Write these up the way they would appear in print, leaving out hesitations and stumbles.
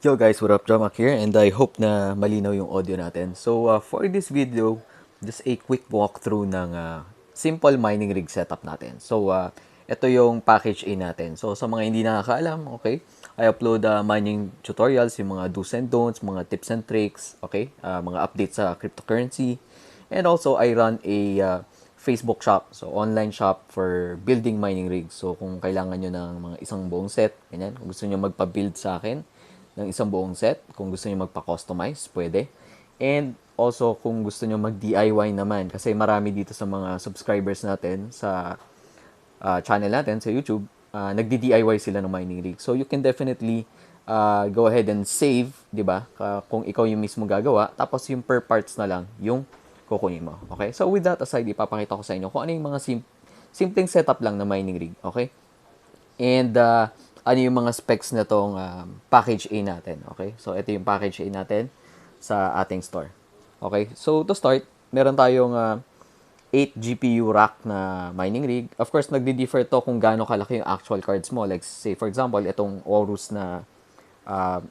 Yo guys, what up? Jamak here and I hope na malinaw yung audio natin. So for this video, just a quick walkthrough ng simple mining rig setup natin. So ito yung package A natin. So sa mga hindi nakakaalam, okay, I upload mining tutorials, yung mga do's and don'ts, mga tips and tricks, okay, mga updates sa cryptocurrency. And also I run a Facebook shop, so online shop for building mining rigs. So kung kailangan nyo ng mga isang buong set, ganyan, kung gusto nyo magpa-build sa akin, ng isang buong set. Kung gusto niyo magpa-customize, pwede. And also, kung gusto niyo mag-DIY naman, kasi marami dito sa mga subscribers natin sa channel natin sa YouTube, nagdi-DIY sila ng mining rig. So, you can definitely go ahead and save, di ba? Kung ikaw yung mismo gagawa, tapos yung per parts na lang yung kukunin mo. Okay? So, with that aside, ipapakita ko sa inyo kung ano yung mga simpleng setup lang na mining rig. Okay? And ano yung mga specs na tong package A natin. Okay? So, ito yung package A natin sa ating store. Okay? So, to start, meron tayong 8 GPU rack na mining rig. Of course, nagdi-differ to kung gaano kalaki yung actual cards mo. Like, say, for example, itong Aorus na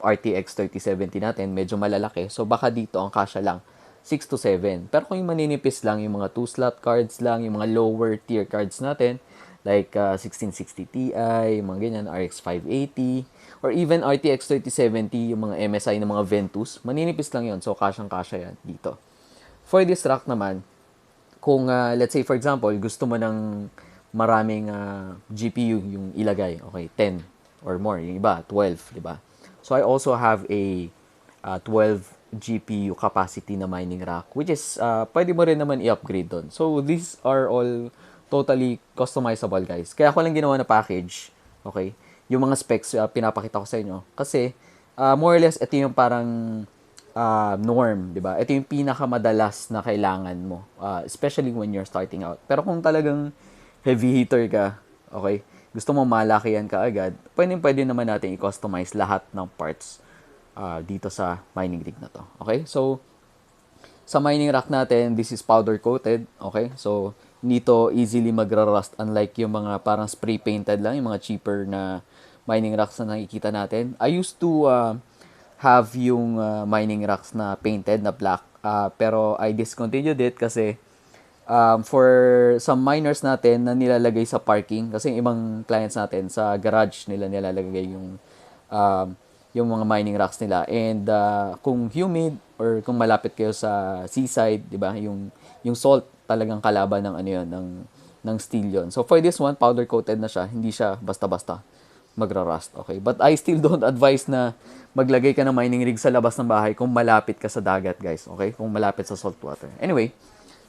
RTX 3070 natin, medyo malalaki. So, baka dito ang kasya lang 6 to 7. Pero kung yung maninipis lang, yung mga 2-slot cards lang, yung mga lower tier cards natin, like 1660 Ti, yung mga ganyan, RX 580, or even RTX 3070, yung mga MSI na mga Ventus, maninipis lang yon. So, kasyang-kasya yan dito. For this rack naman, kung let's say for example, gusto mo ng maraming GPU yung ilagay, okay, 10 or more, yung iba 12, di ba? So I also have a 12 GPU capacity na mining rack, which is pwede mo rin naman i-upgrade doon. So these are all totally customizable, guys. Kaya ako lang ginawa na package, okay? Yung mga specs pinapakita ko sa inyo kasi more or less ito yung parang norm, 'di ba? Ito yung pinakamadalas na kailangan mo, especially when you're starting out. Pero kung talagang heavy hitter ka, okay? Gusto mo malakihan ka agad, pwede naman natin i-customize lahat ng parts dito sa mining rig na to. Okay? So, sa mining rack natin, this is powder coated, okay? So, hindi to easily magra-rust unlike yung mga parang spray painted lang, yung mga cheaper na mining racks na nakikita natin. I used to have yung mining racks na painted na black, pero I discontinued it kasi for some miners natin na nilalagay sa parking, kasi yung ibang clients natin sa garage nila nilalagay um, yung mga mining racks nila. And kung humid or kung malapit kayo sa seaside, 'di ba? Yung salt talagang kalaban ng ano 'yon, ng steel 'yon. So for this one, powder coated na siya, hindi siya basta-basta magra-rust. Okay? But I still don't advise na maglagay ka ng mining rig sa labas ng bahay kung malapit ka sa dagat, guys. Okay? Kung malapit sa salt water. Anyway,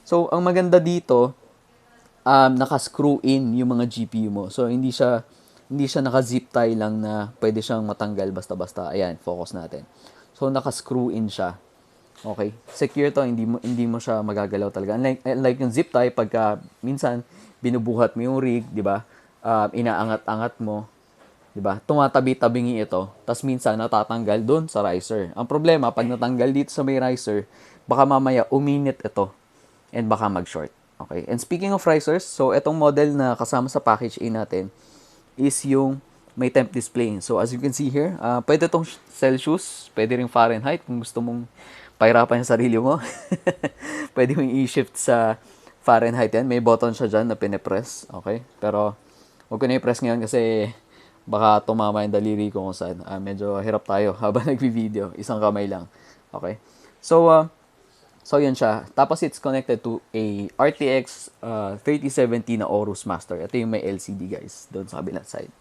so ang maganda dito, naka-screw in yung mga GPU mo. So hindi siya naka-zip tie lang na pwede siyang matanggal basta-basta. Ayan, focus natin. So naka-screw in siya. Okay? Secure to, hindi mo siya magagalaw talaga. Unlike yung zip tie, pagka minsan binubuhat mo yung rig, 'di ba? Inaangat-angat mo, 'di ba? Tumatabi-tabingi ito, tas minsan natatanggal doon sa riser. Ang problema, pag natanggal dito sa may riser, baka mamaya uminit ito and baka mag-short. Okay? And speaking of risers, so itong model na kasama sa package A natin is yung may temp display. So as you can see here, pwede itong Celsius, pwede rin Fahrenheit kung gusto mong pahirapan yung sarili mo. Pwede mong i-shift sa Fahrenheit yan. May button siya dyan na pinipress. Okay? Pero huwag ko na i-press ngayon kasi baka tumama yung daliri ko kung saan. Medyo hirap tayo habang nagvi-video. Isang kamay lang. Okay? So yun siya. Tapos it's connected to a RTX 3070 na Aorus Master. Ito yung may LCD, guys, doon sa kabilang side.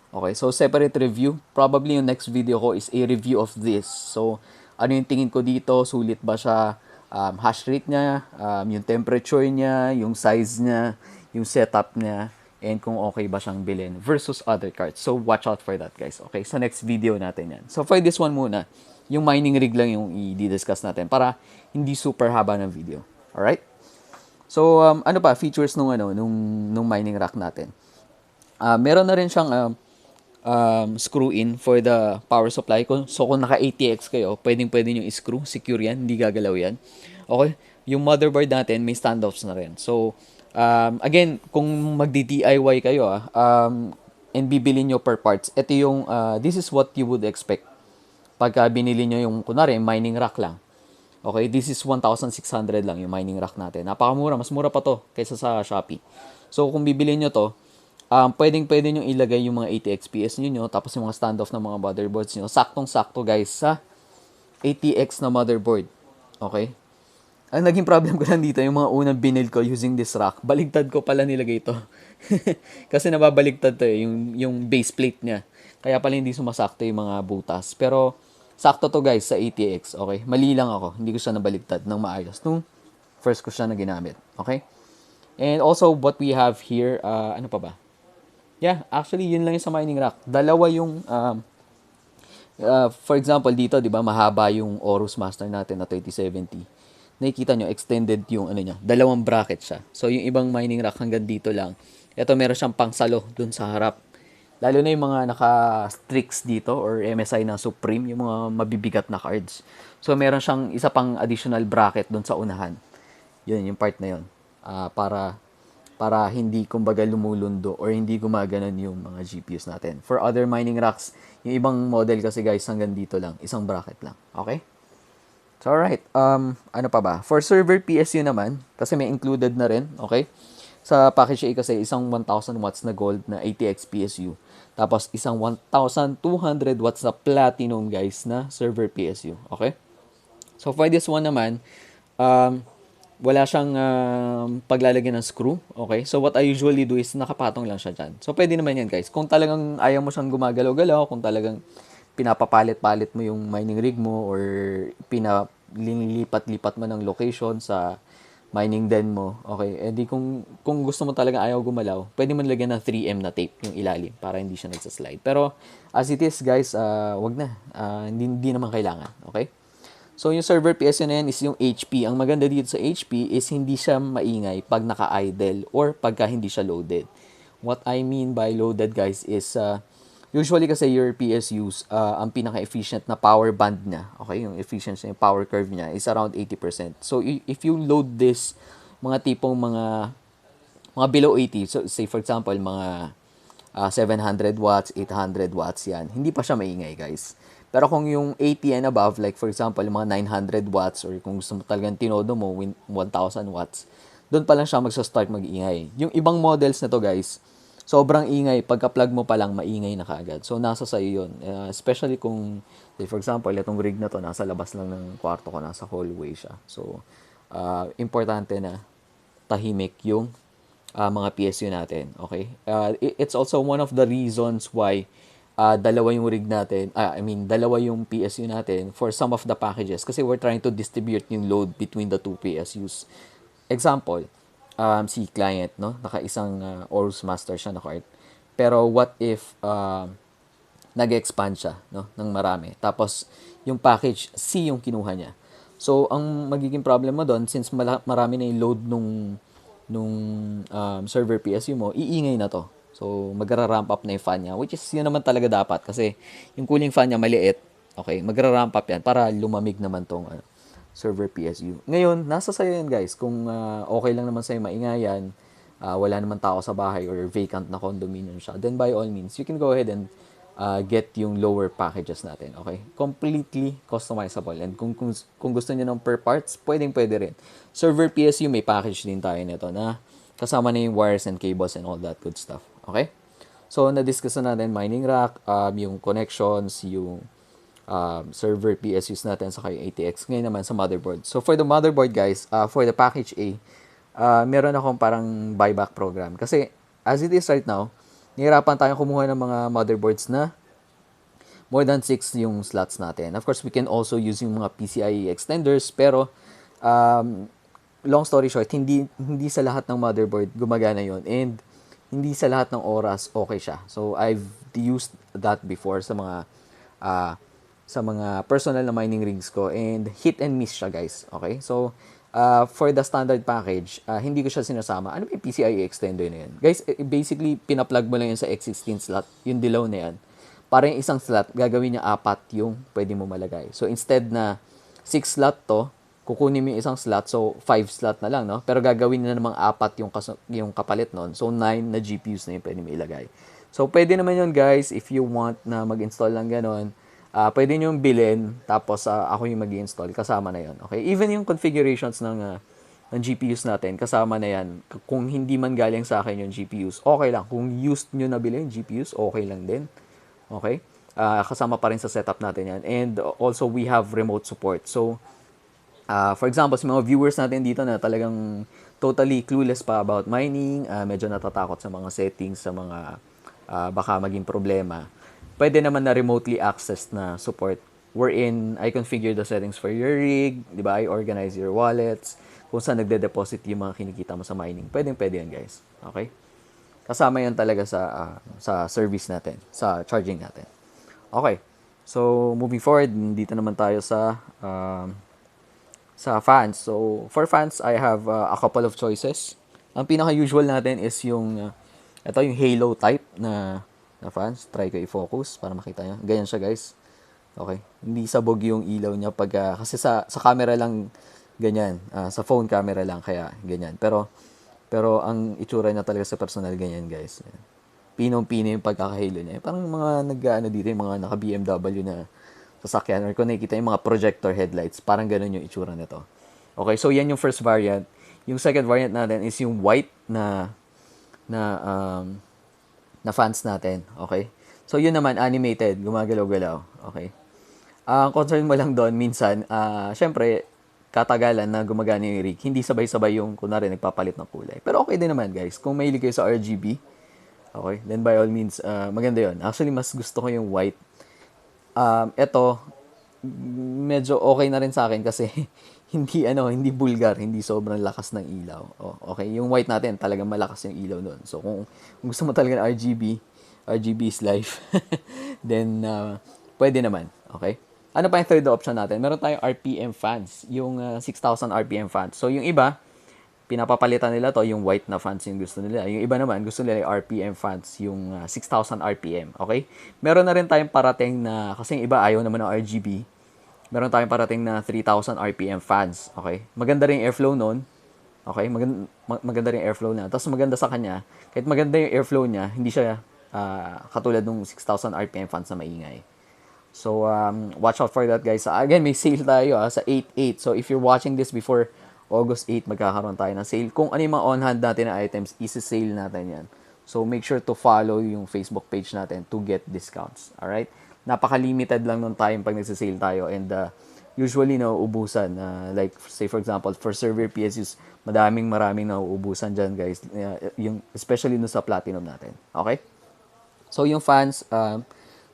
Okay, so separate review. Probably yung next video ko is a review of this. So, ano yung tingin ko dito? Sulit ba siya? Hash rate niya, yung temperature niya, yung size niya, yung setup niya, and kung okay ba siyang bilhin versus other cards. So, watch out for that, guys. Okay, sa next video natin yan. So, for this one muna, yung mining rig lang yung i-discuss natin para hindi super haba ng video. Alright? So, ano pa, features nung mining rack natin. Meron na rin siyang screw in for the power supply. So, kung naka ATX kayo, pwedeng-pwede nyo i-screw. Secure yan, hindi gagalaw yan. Okay? Yung motherboard natin, may standoffs na rin. So, again, kung magdi-DIY kayo, and bibili nyo per parts, ito yung, this is what you would expect Pagka binili nyo yung, kunwari, mining rack lang. Okay, this is 1,600 lang yung mining rack natin. Napakamura, mas mura pa to kaysa sa Shopee. So, kung bibili nyo to, pwedeng-pwede nyo ilagay yung mga 80 XPS nyo, tapos yung mga standoff ng mga motherboards nyo. Saktong-sakto guys sa ATX na motherboard. Okay? Ang naging problem ko lang dito, yung mga unang binil ko using this rack, baligtad ko pala nilagay ito. Kasi nababaligtad to eh, yung base plate niya. Kaya pala hindi sumasakto yung mga butas. Pero, sakto to guys sa ATX, okay? Mali lang ako, hindi ko siya nabaligtad ng maayos. Nung first ko siya na ginamit, okay? And also, what we have here, ano pa ba? Yeah, actually, yun lang yung sa mining rack. Dalawa yung, for example, dito, di ba, mahaba yung Aorus Master natin na 3070. Nakikita nyo, extended yung ano niya, dalawang bracket siya. So, yung ibang mining rack hanggang dito lang. Ito, meron siyang pangsalo dun sa harap. Lalo na yung mga naka-Strix dito or MSI na Supreme, yung mga mabibigat na cards. So, meron siyang isa pang additional bracket dun sa unahan. Yun, yung part na yun. Para hindi kumbaga lumulundo or hindi gumaganon yung mga GPUs natin. For other mining racks, yung ibang model kasi guys, hanggang dito lang. Isang bracket lang. Okay? So, alright. Ano pa ba? For server PSU naman, kasi may included na rin. Okay? Sa package A kasi, isang 1,000 watts na gold na ATX PSU. Tapos, isang 1,200 watts na platinum guys na server PSU. Okay? So, for this one naman, wala siyang paglalagyan ng screw. Okay? So, what I usually do is nakapatong lang siya dyan. So, pwede naman yan, guys. Kung talagang ayaw mo siyang gumagalaw-galaw, kung talagang pinapapalit-palit mo yung mining rig mo or pinalilipat-lipat mo ng location sa mining den mo. Okay? Edi kung gusto mo talaga ayaw gumalaw, pwede mo lagyan ng 3M na tape yung ilalim para hindi siya nagsaslide. Pero, as it is, guys, wag na. Hindi naman kailangan. Okay? So, yung server PSU na yan is yung HP. Ang maganda dito sa HP is hindi siya maingay pag naka-idle or pagka hindi siya loaded. What I mean by loaded, guys, is usually kasi your PSUs, ang pinaka-efficient na power band niya, okay, yung efficiency, yung power curve niya is around 80%. So, if you load this, mga tipong mga below 80, so say for example, mga 700 watts, 800 watts yan, hindi pa siya maingay, guys. Pero kung yung 80 and above, like for example, yung mga 900 watts or kung gusto mo talagang tinodo mo, 1,000 watts, doon pa lang siya magsa-start mag-ingay. Yung ibang models na to guys, sobrang ingay. Pagka-plug mo pa lang, maingay na kaagad. So, nasa sa'yo yun. Especially kung, say for example, itong rig na to, nasa labas lang ng kwarto ko, nasa hallway siya. So, importante na tahimik yung mga PSU natin. Okay? It's also one of the reasons why dalawa yung rig natin, dalawa yung PSU natin for some of the packages kasi we're trying to distribute yung load between the two PSUs. Example, si client, no? Naka-isang Aorus Master siya na card. Pero what if nag-expand siya, no? Ng marami. Tapos, yung package C yung kinuha niya. So, ang magiging problem mo doon, since marami na yung load nung server PSU mo, iingay na to. So, magra-ramp up na yung fan niya, which is yun naman talaga dapat kasi yung cooling fan niya maliit. Okay, magra-ramp up yan para lumamig naman tong server PSU. Ngayon, nasa sayo yan guys. Kung okay lang naman sa'yo maingayan, wala naman tao sa bahay or vacant na condominium siya, then by all means, you can go ahead and get yung lower packages natin. Okay? Completely customizable. And kung gusto niyo ng per parts, pwede rin. Server PSU, may package din tayo nito na kasama na yung wires and cables and all that good stuff. Okay? So, na-discuss na natin mining rack, yung connections, yung server PSUs natin sa yung ATX. Ngayon naman sa motherboard. So, for the motherboard, guys, for the package A, meron akong parang buyback program. Kasi, as it is right now, nahirapan tayong kumuha ng mga motherboards na more than 6 yung slots natin. Of course, we can also use yung mga PCIe extenders, pero long story short, hindi sa lahat ng motherboard gumagana yon and hindi sa lahat ng oras okay siya. So, I've used that before sa mga personal na mining rigs ko and hit and miss siya, guys. Okay? So, for the standard package, hindi ko siya sinasama. Ano ba yung PCIe extender na yan? Guys, basically, pinaplug mo lang yun sa X16 slot, yung dilaw na yan. Para yung isang slot, gagawin niya 4 yung pwede mo malagay. So, instead na 6 slot to, kukunin mo yung isang slot, so 5 slot na lang, no? Pero gagawin na namang 4 yung kapalit nun. So, 9 na GPUs na yung pwede mo ilagay. So, pwede naman yun, guys, if you want na mag-install lang ganon. Pwede nyo bilhin, tapos ako yung mag-install, kasama na yon. Okay? Even yung configurations ng GPUs natin, kasama na yan. Kung hindi man galing sa akin yung GPUs, okay lang. Kung used nyo na bilhin yung GPUs, okay lang din. Okay? Kasama pa rin sa setup natin yan. And also, we have remote support. So, for example, sa mga viewers natin dito na talagang totally clueless pa about mining, medyo natatakot sa mga settings, sa mga baka maging problema, pwede naman na remotely access na support wherein I configure the settings for your rig, di ba? I organize your wallets, kung saan nagde-deposit yung mga kinikita mo sa mining. Pwede yan, guys. Okay? Kasama yan talaga sa service natin, sa charging natin. Okay. So, moving forward, dito naman tayo sa fans. So, for fans, I have a couple of choices. Ang pinaka-usual natin is ito yung halo type na fans. Try ko i-focus para makita nyo. Ganyan siya, guys. Okay. Hindi sabog yung ilaw niya kasi sa camera lang ganyan. Sa phone camera lang kaya ganyan. Pero ang itsura niya talaga sa personal ganyan, guys. Pinong-pino yung pagkakahalo niya. Parang mga dito, yung mga naka-BMW na sasakyan, or kung nakikita yung mga projector headlights, parang ganun yung itsura nito. Okay, so yan yung first variant. Yung second variant natin is yung white na um, na fans natin. Okay? So yun naman, animated, gumagalaw-galaw. Okay? Ang concern mo lang doon, minsan, syempre, katagalan na gumagana yung rig, hindi sabay-sabay yung, kunwari, nagpapalit ng kulay. Pero okay din naman, guys. Kung mahilig kayo sa RGB, okay, then by all means, maganda yon. Actually, mas gusto ko yung white. Ito, medyo okay na rin sa akin kasi hindi bulgar, hindi sobrang lakas ng ilaw. Oh, okay, yung white natin talagang malakas yung ilaw doon. So kung gusto mo talaga ng RGB is life. Then pwede naman, okay? Ano pa yung third option natin? Meron tayong RPM fans, yung 6,000 RPM fans. So yung iba, pinapapalitan nila to, yung white na fans yung gusto nila. Yung iba naman, gusto nila yung RPM fans, yung 6,000 RPM. Okay? Meron na rin tayong parating na, kasi yung iba ayaw naman ng RGB, meron tayong parating na 3,000 RPM fans. Okay? Maganda rin yung airflow nun. Okay? Maganda rin yung airflow na. Tapos maganda sa kanya, kahit maganda yung airflow niya, hindi siya katulad ng 6,000 RPM fans na maingay. So, watch out for that, guys. Again, may sale tayo sa 8/8. So, if you're watching this before August 8, magkakaroon tayo ng sale. Kung ano yung mga on-hand natin na items, isi-sale natin yan. So, make sure to follow yung Facebook page natin to get discounts. Alright? Napaka-limited lang nung time pag nagsisale tayo. And usually, nauubusan. Like, say for example, for server PSUs, maraming nauubusan dyan, guys. Especially no sa Platinum natin. Okay? So, yung fans,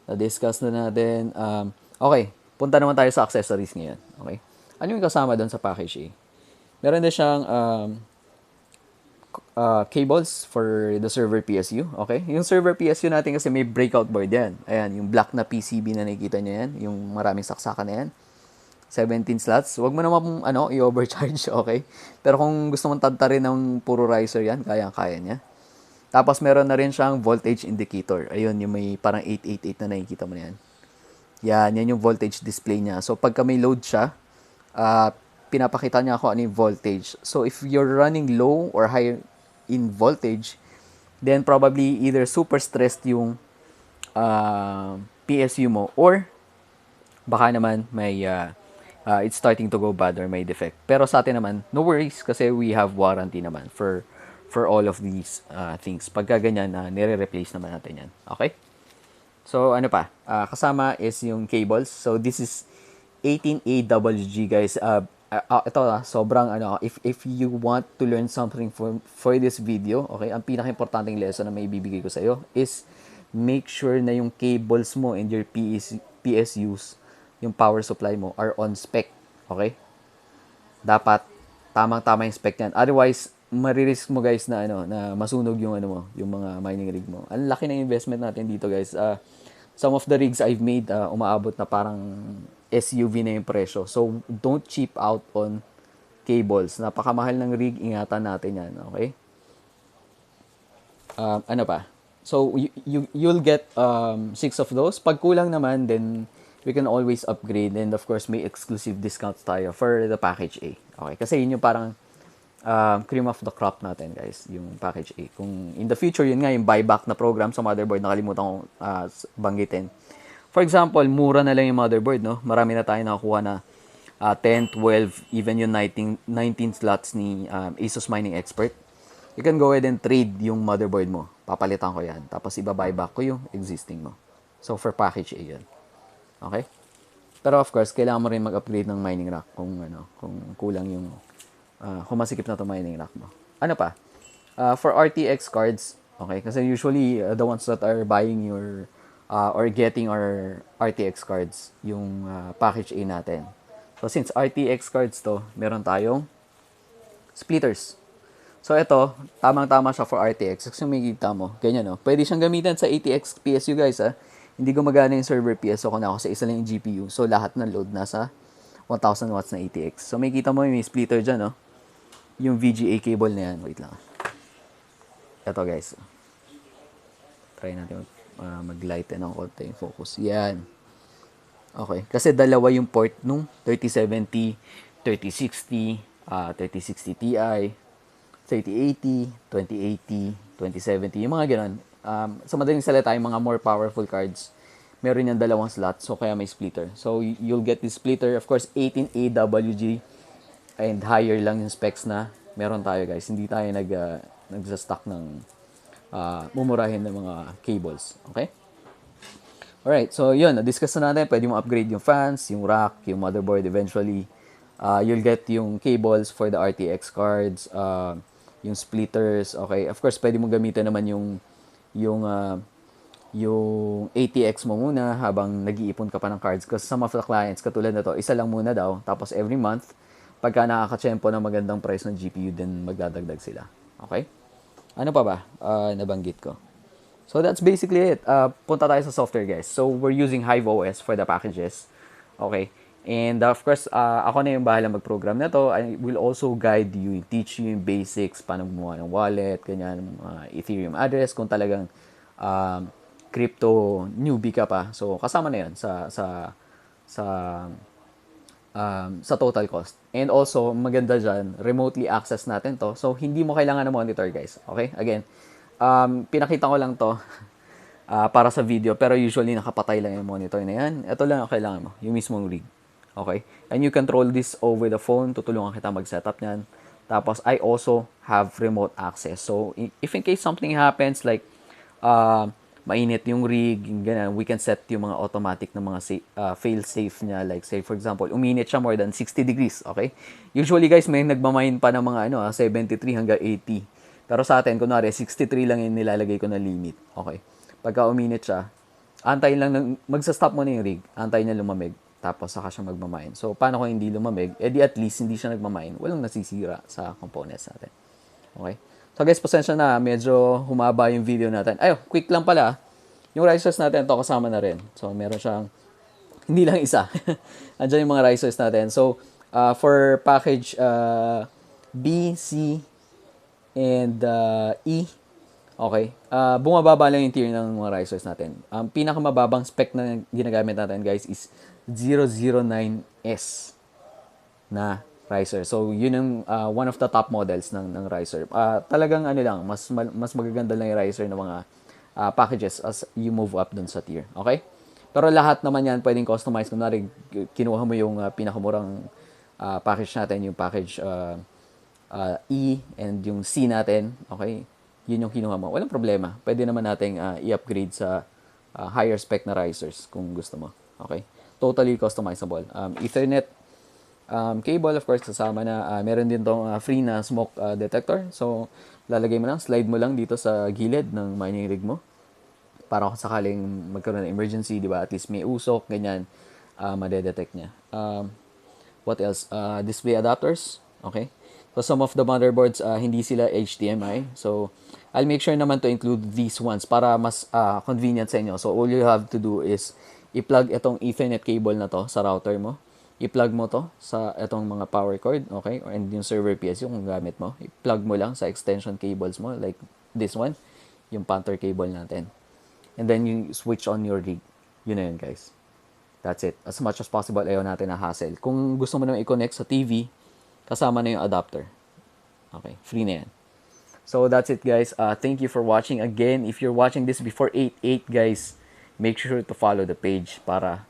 na-discuss na natin. Okay, punta naman tayo sa accessories ngayon. Okay? Ano yung kasama doon sa package A? Meron na siyang cables for the server PSU. Okay? Yung server PSU natin kasi may breakout board yan. Ayan, yung black na PCB na nakikita nyo yan. Yung maraming saksakan na yan. 17 slots. Huwag mo naman i-overcharge, okay? Pero kung gusto mong tadtarin ng puro riser yan, kaya niya. Tapos meron na rin siyang voltage indicator. Ayun, yung may parang 888 na nakikita mo na yan. Yan yung voltage display niya. So, pagka may load siya, pinapakita niya ako ano yung voltage. So, if you're running low or high in voltage, then probably either super stressed yung PSU mo, or baka naman may it's starting to go bad or may defect. Pero sa atin naman, no worries kasi we have warranty naman for all of these things. Pagka ganyan, nire-replace naman natin yan. Okay? So, ano pa? Kasama is yung cables. So, this is 18AWG, guys. Ito, sobrang, if you want to learn something for this video, okay, ang pinaka-importanting lesson na may bibigay ko sa iyo is make sure na yung cables mo and your PSUs, yung power supply mo, are on spec. Okay? Dapat, tamang-tama yung spec yan. Otherwise, maririsk mo, guys, na na masunog yung yung mga mining rig mo. Ang laki ng investment natin dito, guys. Some of the rigs I've made, umaabot na parang SUV na yung presyo. So, don't cheap out on cables. Napakamahal ng rig, ingatan natin yan, okay? Ano pa? So, you'll get 6 of those. Pag kulang naman, then we can always upgrade. And of course, may exclusive discounts tayo for the package A. Okay? Kasi yun yung parang cream of the crop natin, guys, yung package A. Kung in the future, yun nga, yung buyback na program sa motherboard, nakalimutan kong banggitin. For example, mura na lang yung motherboard, no? Marami na tayo nakakuha na 10, 12, even yung 19 slots ni Asus Mining Expert. You can go ahead and trade yung motherboard mo. Papalitan ko yan. Tapos iba-buy back ko yung existing mo. So, for package A yun. Okay? Pero of course, kailangan mo rin mag-upgrade ng mining rack kung kulang yung kung masikip na to mining rack mo. Ano pa? For RTX cards, okay, kasi usually the ones that are buying your or getting our RTX cards, yung package A natin. So since RTX cards to, meron tayong splitters. So ito, tamang-tama siya for RTX. Kasi makikita mo, ganyan no. Pwede siyang gamitan sa ATX PSU guys ha. Hindi gumagana yung server PSU ko na ako sa isa lang yung GPU. So lahat ng load nasa 1000 watts na ATX. So makikita mo yung splitter dyan no. Yung VGA cable na yan. Wait lang. Ito guys. Try natin mag-lighten ng konti yung focus. Yan. Okay. Kasi dalawa yung port nung 3070, 3060, 3060 Ti, 3080, 2080, 2070, yung mga ganun. Sa madaling salita, yung mga more powerful cards, meron yung dalawang slot, so kaya may splitter. So, you'll get this splitter, of course, 18AWG, and higher lang yung specs na meron tayo guys. Hindi tayo nagsa-stock ng mumurahin ng mga cables. Okay? Alright, so yun, na-discuss na natin. Pwede mo upgrade yung fans, yung rack, yung motherboard eventually. You'll get yung cables for the RTX cards, yung splitters, okay? Of course, pwede mo gamitin naman yung, uh, yung ATX mo muna habang nag-iipon ka pa ng cards. Kasi some of the clients, katulad na to, isa lang muna daw. Tapos every month, pagka nakakatsyempo ng magandang price ng GPU, then magdadagdag sila. Okay? Ano pa ba nabanggit ko? So that's basically it. Punta tayo sa software guys. So we're using Hive OS for the packages. Okay. And of course, ako na yung bahala mag-program na to. I will also guide you, teach you yung basics, paano gumawa ng wallet, ganyan, Ethereum address, kung talagang crypto newbie ka pa. So kasama na yun sa sa total cost. And also, maganda dyan, remotely access natin to. So, hindi mo kailangan ng monitor, guys. Okay? Again, pinakita ko lang to para sa video, pero usually nakapatay lang yung monitor na yan. Ito lang ang kailangan mo, yung mismong rig. Okay? And you control this over the phone. Tutulungan kita mag-setup niyan. Tapos, I also have remote access. So, if in case something happens, like, mainit yung rig, ganyan, we can set yung mga automatic na mga fail-safe niya. Like, say, for example, uminit siya more than 60 degrees, okay? Usually, guys, may nagmamine pa ng mga 73 hanggang 80. Pero sa atin, kunwari, 63 lang yung nilalagay ko na limit, okay? Pagka uminit siya, antayin lang, magsa-stop mo na yung rig, antayin niya lumamig, tapos saka siya magmamine. So, paano kung hindi lumamig? Eh di at least, hindi siya nagmamine, walang nasisira sa components natin. Okay? So guys, pasensya na, medyo humaba yung video natin. Ayo, quick lang pala. Yung risers natin, ito kasama na rin. So meron siyang, hindi lang isa. Andiyan yung mga risers natin. So, for package B, C, and E, okay, bumababa lang yung tier ng mga risers natin. Ang pinakamababang spec na ginagamit natin, guys, is 009S na riser. So, yun yung one of the top models ng riser. Talagang ano lang, mas magaganda lang yung riser ng mga packages as you move up dun sa tier. Okay? Pero lahat naman yan pwedeng customize. Kunwari, kinuha mo yung pinakamurang package natin, yung package E and yung C natin. Okay? Yun yung kinuha mo. Walang problema. Pwede naman nating i-upgrade sa higher spec na risers kung gusto mo. Okay? Totally customizable. Ethernet cable, of course, kasama na. Meron din tong free na smoke detector. So, lalagay mo lang, slide mo lang dito sa gilid ng mining rig mo. Para kung sakaling magkaroon ng emergency, di ba? At least may usok, ganyan, madedetect niya. What else? Display adapters. Okay. So, some of the motherboards, hindi sila HDMI. So, I'll make sure naman to include these ones para mas convenient sa inyo. So, all you have to do is i-plug itong Ethernet cable na to sa router mo. I-plug mo to sa itong mga power cord, okay? And yung server PSU kung gamit mo. I-plug mo lang sa extension cables mo, like this one, yung Panther cable natin. And then you switch on your rig. Yun na yun, guys. That's it. As much as possible, ayaw natin na hassle. Kung gusto mo naman i-connect sa TV, kasama na yung adapter. Okay, free na yan. So, that's it, guys. Thank you for watching. Again, if you're watching this before 8/8, guys, make sure to follow the page para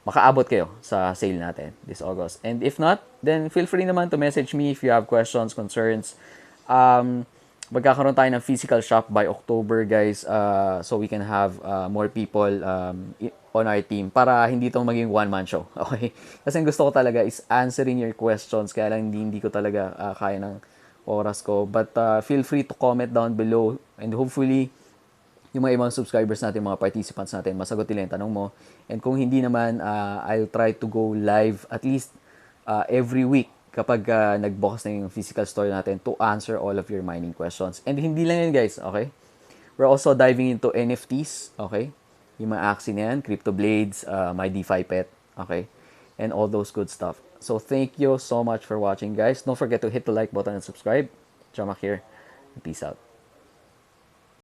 makaabot kayo sa sale natin this August. And if not, then feel free naman to message me if you have questions, concerns. Magkakaroon tayo ng physical shop by October, guys, so we can have more people on our team para hindi itong maging one-man show. Okay? Kasi ang gusto ko talaga is answering your questions, kaya lang hindi ko talaga kaya ng oras ko. But feel free to comment down below and hopefully yung mga ibang subscribers natin, mga participants natin, masagot nila yung tanong mo. And kung hindi naman, I'll try to go live at least every week kapag nagbukas na yung physical store natin to answer all of your mining questions. And hindi lang yan, guys, okay? We're also diving into NFTs, okay? Yung mga Axie na yan, Crypto Blades, my DeFi Pet, okay? And all those good stuff. So thank you so much for watching, guys. Don't forget to hit the like button and subscribe. Jamak here. Peace out.